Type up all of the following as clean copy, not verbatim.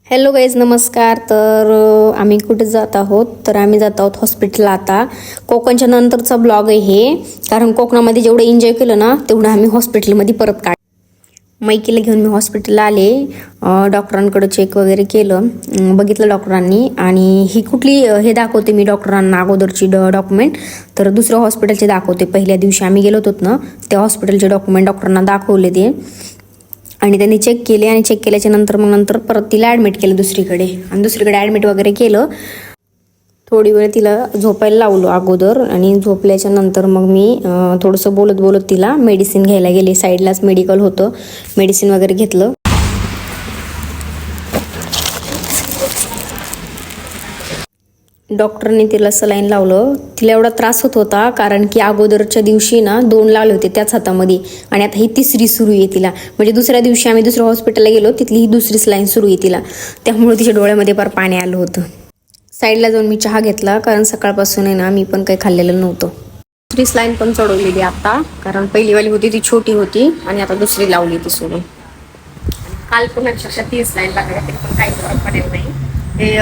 Hello guys, नमस्कार. तर आम्ही कुठे जात आहोत? तर आम्ही जात आहोत हॉस्पिटलला. आता कोकणच्या नंतरचा ब्लॉग आहे हे, कारण कोकणामध्ये जेवढं एन्जॉय केलं ना तेवढं आम्ही हॉस्पिटलमध्ये परत काढ मैकीला घेऊन मी हॉस्पिटलला आले. डॉक्टरांकडे चेक वगैरे केलं, बघितलं डॉक्टरांनी. आणि ही कुठली हे दाखवते मी डॉक्टरांना अगोदरची डॉक्युमेंट. तर दुसऱ्या हॉस्पिटलचे दाखवते. पहिल्या दिवशी आम्ही गेलो होतो ना त्या हॉस्पिटलचे डॉक्युमेंट डॉक्टरांना दाखवले ते, आणि त्यांनी चेक केले. आणि चेक केल्याच्या नंतर परत तिला ॲडमिट केलं दुसरीकडे. आणि दुसरीकडे ॲडमिट वगैरे केलं. थोडी वेळ तिला झोपायला लावलो अगोदर, आणि झोपल्याच्या नंतर मग मी थोडंसं बोलत बोलत तिला मेडिसिन घ्यायला गेले. साईडलाच मेडिकल होतं, मेडिसिन वगैरे घेतलं. डॉक्टरने तिला सलाईन लावलं. तिला एवढा त्रास होत होता कारण की अगोदरच्या दिवशी ना 2 लावले होते त्याच हातामध्ये, आणि आता ही तिसरी सुरू आहे तिला. म्हणजे दुसऱ्या दिवशी आम्ही दुसऱ्या हॉस्पिटलला गेलो, तिथली ही दुसरी सलाईन सुरू आहे तिला. त्यामुळे तिच्या डोळ्यामध्ये फार पाणी आलं होतं. साईडला जाऊन मी चहा घेतला, कारण सकाळपासून आहे ना मी पण काही खाल्लेलं नव्हतं. दुसरी सलाईन पण चढवलेली आता, कारण पहिलीवाली होती ती छोटी होती, आणि आता दुसरी लावली ती सोडून. काल पण अक्षरशः 30 लाईन लागल्या, तरी पण काही फरक पडेल नाही. हे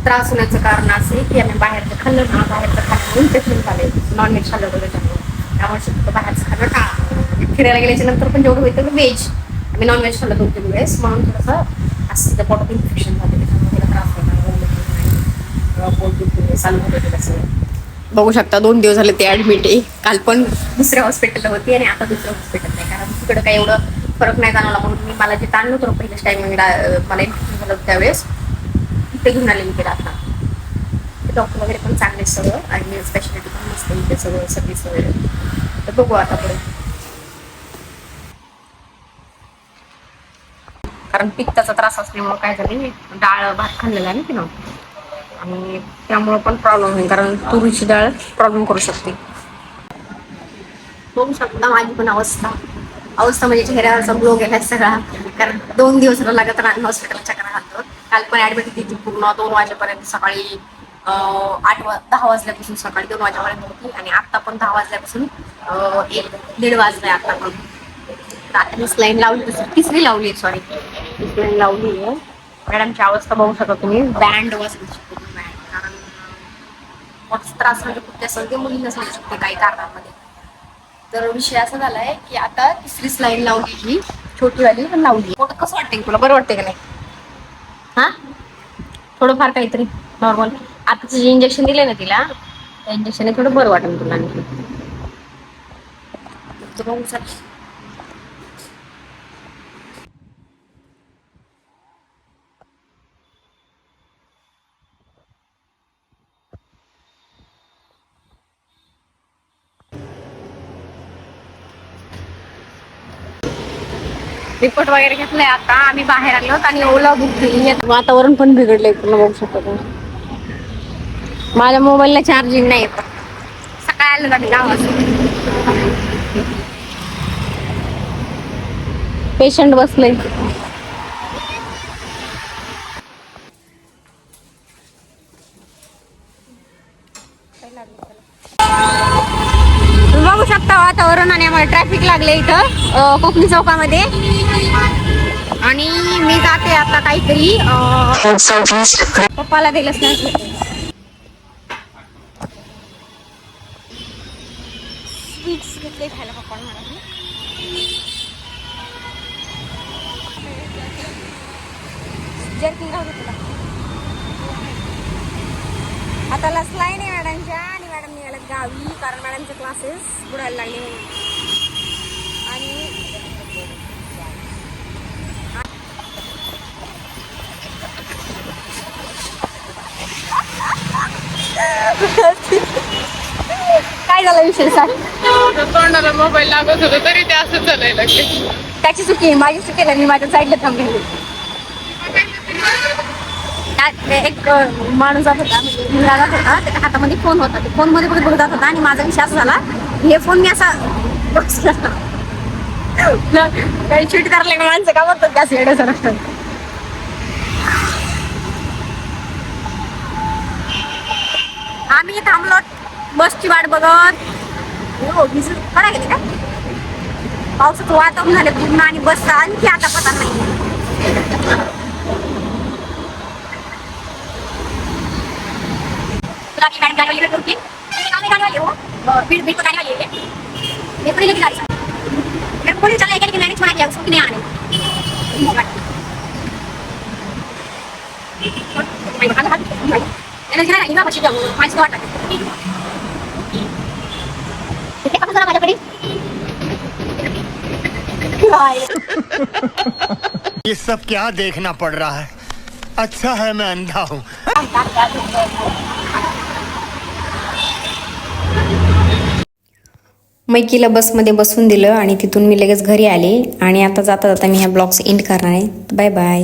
त्रास होण्याचं कारण असे की आम्ही बाहेरचं खाल्लं ना, बाहेरचं खाल्लं इन्फेक्शन झाले, नॉनव्हेज खाल्लं होतं त्याच्यामुळे. त्यामुळे शक्यतो बाहेरचं खाल्लं टाळा. फिरायला गेल्याच्या नंतर पण जेवढं होतं व्हेज, आम्ही नॉनव्हेज खाल्लं 2-3 वेळेस, म्हणून थोडंसं असं त्या पोटात इन्फेक्शन झाले, त्याच्यामुळे तिला त्रास होता, पोट दुखते, चालू होतं तसं. बघू शकता 2 दिवस झाले ते ॲडमिट आहे. काल पण दुसऱ्या हॉस्पिटलला होती आणि आता दुसऱ्या हॉस्पिटल नाही, कारण तिकडं काही एवढं फरक नाही जाणवला. म्हणून मी मला जे ताणलं होतं पहिल्याच टायमिंगला मला इन्फेक्शन झालं होतं त्यावेळेस, ते घेऊन आले मी तिला. आता डॉक्टर वगैरे पण चांगले सगळं, आणि स्पेशालिटी पण मस्त इथे सगळं, सगळी सोय. तर बघू आता पुढे, कारण पित्ताचा त्रास असल्यामुळे काय झालं, डाळ भात खाल्लेला आहे ना तिनं, आणि त्यामुळं पण प्रॉब्लेम होईल, कारण तुरीची डाळ प्रॉब्लेम करू शकते. बघू शकता माझी पण अवस्था म्हणजे चेहऱ्यावरचा ग्लो गेला सगळा, कारण 2 दिवस लगातार आम्ही हॉस्पिटलला चक्कर घालतो. काल पण ॲडमिट होती पूर्ण 2 वाजेपर्यंत, सकाळी 10 वाजल्यापासून सकाळी 2 वाजेपर्यंत होती, आणि आता पण 10 वाजल्यापासून 1-1:30 वाजलाय आता पण. आता मी स्लाईन लावली, तिसरी लावली आहे, सॉरी स्लाईन लावली आहे. मॅडमची अवस्था बघू शकता तुम्ही, बँड वाजली पूर्ण बँड, कारण मोठाच त्रास म्हणजे खूप जास्त ते मुलींना सांगू शकते काही कारणांमध्ये. तर विषय असा झालाय की आता तिसरी स्लाईन लावली, ही छोटीवाली पण लावली. मोठं कसं वाटतंय तुला, बरं वाटतंय का नाही? हा, थोडंफार काहीतरी नॉर्मल. आता जे इंजेक्शन दिले ना तिला, त्या इंजेक्शन थोडं बरं वाटेल तुला आणखी. रिपोर्ट वगैरे घेतलाय. आता आम्ही बाहेर आलो आणि ओला बुक केली. वातावरण पण बिघडलंय पूर्ण, बघू शकतो तुम्ही. माझ्या मोबाईलला चार्जिंग नाही येत. सकाळी आलं आम्ही 9 वाजता. पेशंट बसलंय. बघू शकता वातावरण, आणि आम्हाला ट्रॅफिक लागले इथं कोकणी चौकामध्ये. आणि मी जाते आता काहीतरी पप्पाला दिलंच नाही. स्वीट्स घेतले खायला पप्पा मला. जर्किंग राहू दे तुला. आता लाईन आहे मॅडमच्या, आणि मॅडम निघाल्यात गावी, कारण मॅडमचे क्लासेस बुडायला लागले म्हणून. आणि काय झालं विषय सांग. तोंडाला मोबाईल लागत होता तरी ते असं चालायला लागले. त्याची चुकी आहे, माझी चुकी आहे. मी माझ्या साईडला थांबलेली. एक माणूस जात होता, म्हणजे मुलगा जात होता, त्याच्या हातामध्ये फोन होता. ते फोन मध्ये बघत जात होता, आणि माझा विषय असा झाला, हे फोन मी असा काही चिट करले का माणसं का बघतात त्या येण्याचं रस्त्यात. आम्ही थांबलो बसची वाट बघत. हो कडा गेले का, पावसाचं वातावरण झालं पूर्ण, आणि बसचा आणखी आता पता नाही. पता नहीं मैडम गाड़ी वाली करती है काम में गाड़ी वाली हो भीड़ भीड़ गाड़ी वाली है मेरे को नहीं लगी गाड़ी मेरे को नहीं चला लेकिन मैंने छोड़ा किया उसको नहीं आने मैंने कहा इनका बच्चे जाओ 5 वाट कितने का सारा बाजा पड़ी ये सब क्या देखना पड़ रहा है। अच्छा है मैं अंधा हूँ। मैकीला बसमध्ये बसून दिलं आणि तिथून मी लगेच घरी आले आणि आता जाता जाता मी ह्या ब्लॉग्स एंड करणार आहे. Bye bye.